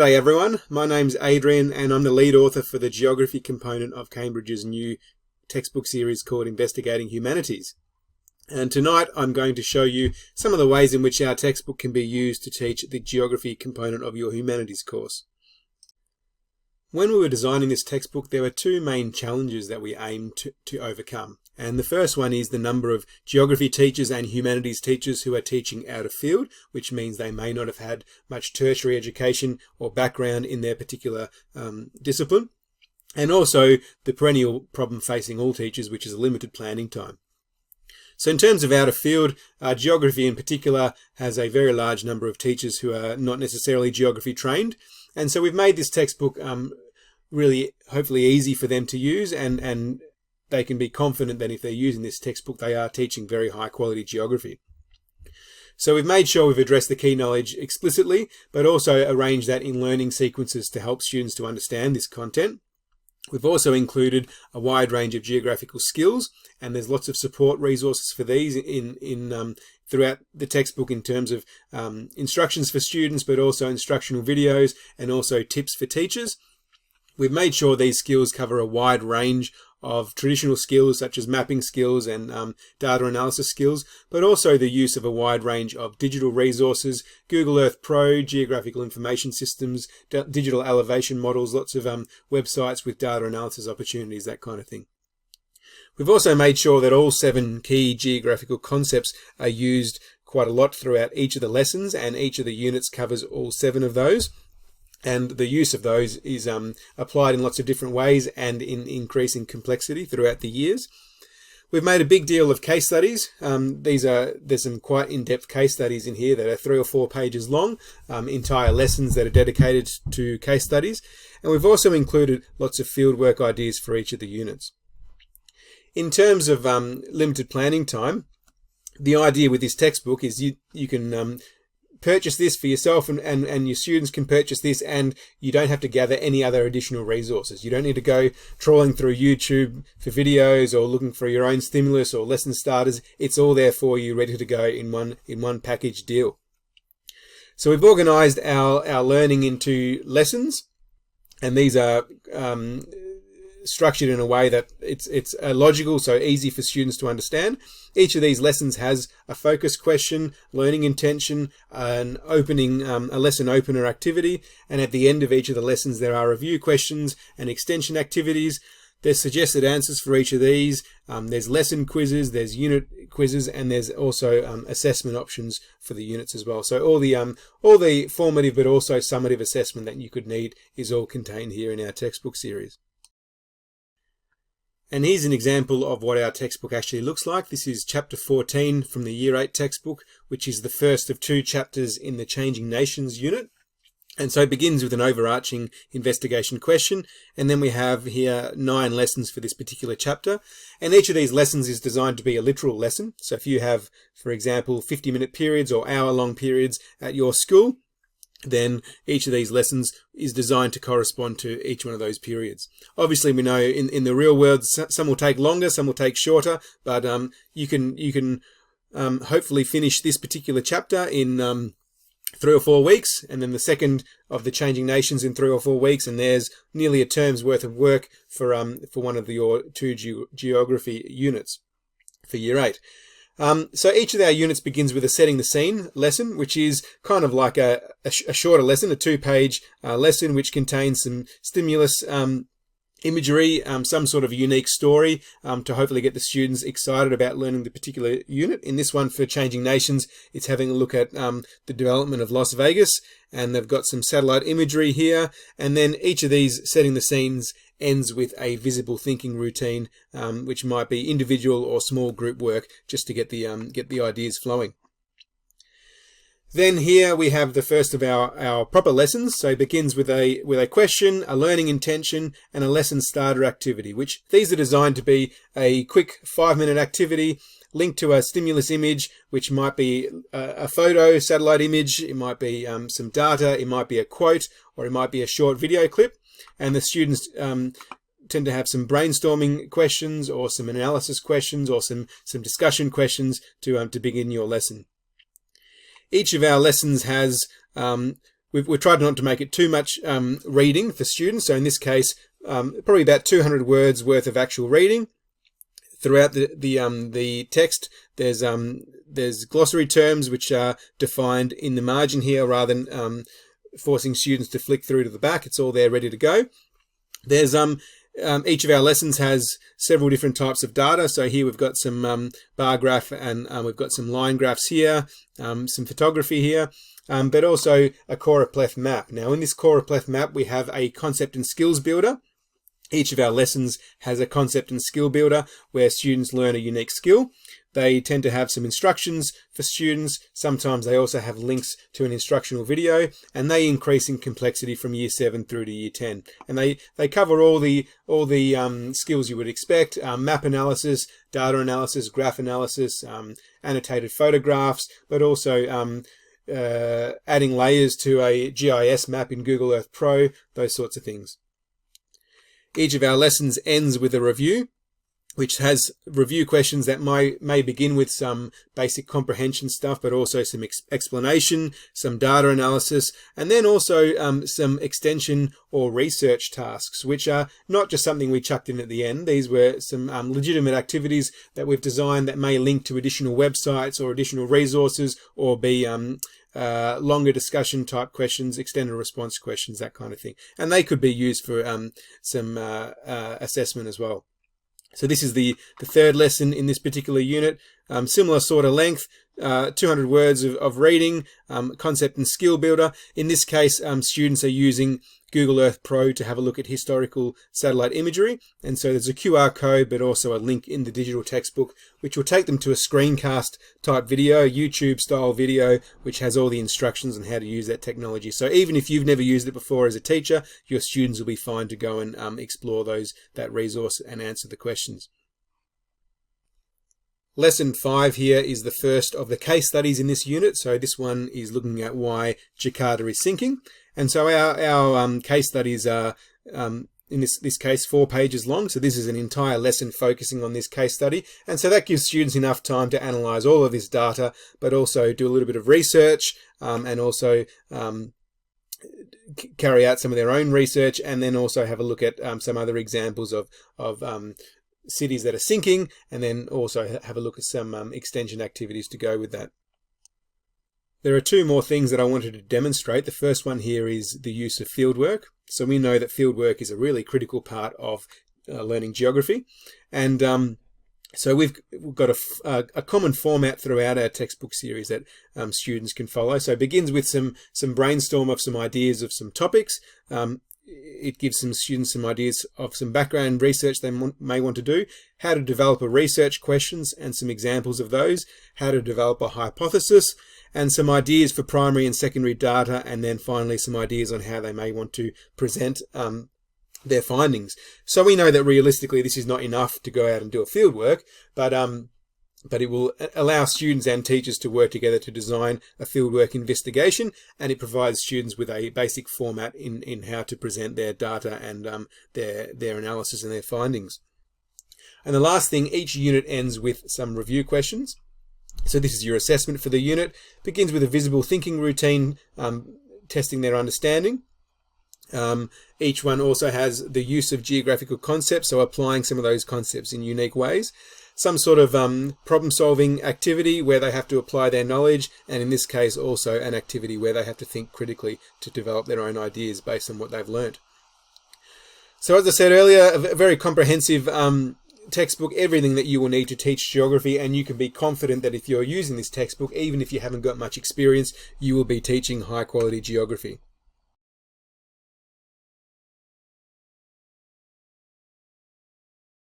G'day everyone, my name's Adrian and I'm the lead author for the geography component of Cambridge's new textbook series called Investigating Humanities. And tonight I'm going to show you some of the ways in which our textbook can be used to teach the geography component of your humanities course. When we were designing this textbook, there were two main challenges that we aimed to overcome. And the first one is the number of geography teachers and humanities teachers who are teaching out of field, which means they may not have had much tertiary education or background in their particular discipline. And also the perennial problem facing all teachers, which is limited planning time. So in terms of out of field, geography in particular has a very large number of teachers who are not necessarily geography trained. And so we've made this textbook really hopefully easy for them to use, and they can be confident that if they're using this textbook, they are teaching very high quality geography. So we've made sure we've addressed the key knowledge explicitly, but also arranged that in learning sequences to help students to understand this content. We've also included a wide range of geographical skills, and there's lots of support resources for these throughout the textbook in terms of instructions for students, but also instructional videos and also tips for teachers. We've made sure these skills cover a wide range of traditional skills such as mapping skills and data analysis skills, but also the use of a wide range of digital resources, Google Earth Pro, geographical information systems, digital elevation models, lots of websites with data analysis opportunities, that kind of thing. We've also made sure that all 7 key geographical concepts are used quite a lot throughout each of the lessons, and each of the units covers all 7 of those. And the use of those is applied in lots of different ways and in increasing complexity throughout the years. We've made a big deal of case studies. There's some quite in-depth case studies in here that are 3 or 4 pages long, entire lessons that are dedicated to case studies. And we've also included lots of fieldwork ideas for each of the units. In terms of limited planning time, the idea with this textbook is you can purchase this for yourself and your students can purchase this, and you don't have to gather any other additional resources. You don't need to go trawling through YouTube for videos or looking for your own stimulus or lesson starters. It's all there for you, ready to go in one package deal. So we've organized our learning into lessons, and these are structured in a way that it's logical, so easy for students to understand. Each of these lessons has a focus question, learning intention, a lesson opener activity, and at the end of each of the lessons there are review questions and extension activities. There's suggested answers for each of these. There's lesson quizzes, there's unit quizzes, and there's also assessment options for the units as well. So all the formative but also summative assessment that you could need is all contained here in our textbook series. And here's an example of what our textbook actually looks like. This is chapter 14 from the Year 8 textbook, which is the first of 2 chapters in the Changing Nations unit. And so it begins with an overarching investigation question, and then we have here 9 lessons for this particular chapter. And each of these lessons is designed to be a literal lesson. So if you have, for example, 50-minute periods or hour-long periods at your school, then each of these lessons is designed to correspond to each one of those periods. Obviously, we know in the real world, some will take longer, some will take shorter, but you can hopefully finish this particular chapter in 3 or 4 weeks, and then the second of the Changing Nations in 3 or 4 weeks, and there's nearly a term's worth of work for one of your 2 geography units for Year 8. So each of our units begins with a setting the scene lesson, which is kind of like a shorter lesson, a 2-page lesson, which contains some stimulus imagery, some sort of unique story to hopefully get the students excited about learning the particular unit. In this one for Changing Nations, it's having a look at the development of Las Vegas, and they've got some satellite imagery here. And then each of these setting the scenes ends with a visible thinking routine, which might be individual or small group work, just to get the ideas flowing. Then here we have the first of our proper lessons. So it begins with a question, a learning intention, and a lesson starter activity, which these are designed to be a quick 5-minute activity linked to a stimulus image, which might be a photo, satellite image, it might be some data, it might be a quote, or it might be a short video clip. And the students tend to have some brainstorming questions or some analysis questions or some discussion questions to begin your lesson. Each of our lessons has We've tried not to make it too much reading for students. So in this case, probably about 200 words worth of actual reading. Throughout the text, there's glossary terms which are defined in the margin here, rather than forcing students to flick through to the back. It's all there ready to go. There's each of our lessons has several different types of data. So here we've got some bar graph, and we've got some line graphs here, some photography here, but also a choropleth map. Now in this choropleth map, we have a concept and skills builder. Each of our lessons has a concept and skill builder where students learn a unique skill. They tend to have some instructions for students. Sometimes they also have links to an instructional video, and they increase in complexity from year 7 through to year 10. And they cover all the skills you would expect: map analysis, data analysis, graph analysis, annotated photographs, but also adding layers to a GIS map in Google Earth Pro, those sorts of things. Each of our lessons ends with a review, which has review questions that may begin with some basic comprehension stuff, but also some explanation, some data analysis, and then also some extension or research tasks, which are not just something we chucked in at the end. These were some legitimate activities that we've designed that may link to additional websites or additional resources, or be longer discussion type questions, extended response questions, that kind of thing. And they could be used for some assessment as well. So this is the third lesson in this particular unit. Similar sort of length, 200 words of reading, concept and skill builder. In this case, students are using Google Earth Pro to have a look at historical satellite imagery. And so there's a QR code, but also a link in the digital textbook, which will take them to a screencast type video, YouTube style video, which has all the instructions on how to use that technology. So even if you've never used it before as a teacher, your students will be fine to go and explore that resource and answer the questions. Lesson 5 here is the first of the case studies in this unit. So this one is looking at why Jakarta is sinking. And so our case studies are, in this case, 4 pages long. So this is an entire lesson focusing on this case study. And so that gives students enough time to analyze all of this data, but also do a little bit of research, and also carry out some of their own research, and then also have a look at some other examples of cities that are sinking, and then also have a look at some extension activities to go with that. There are 2 more things that I wanted to demonstrate. The first one here is the use of fieldwork. So we know that fieldwork is a really critical part of learning geography, and so we've got a common format throughout our textbook series that students can follow. So it begins with some brainstorm of some ideas of some topics. It gives some students some ideas of some background research they may want to do, how to develop a research questions and some examples of those, how to develop a hypothesis, and some ideas for primary and secondary data, and then finally some ideas on how they may want to present their findings. So we know that realistically this is not enough to go out and do a field work, but it will allow students and teachers to work together to design a fieldwork investigation, and it provides students with a basic format in how to present their data and their analysis and their findings. And the last thing, each unit ends with some review questions. So this is your assessment for the unit. Begins with a visible thinking routine, testing their understanding. Each one also has the use of geographical concepts, so applying some of those concepts in unique ways. Some sort of problem-solving activity where they have to apply their knowledge, and in this case also an activity where they have to think critically to develop their own ideas based on what they've learnt. So as I said earlier, a very comprehensive textbook, everything that you will need to teach geography, and you can be confident that if you're using this textbook, even if you haven't got much experience, you will be teaching high-quality geography.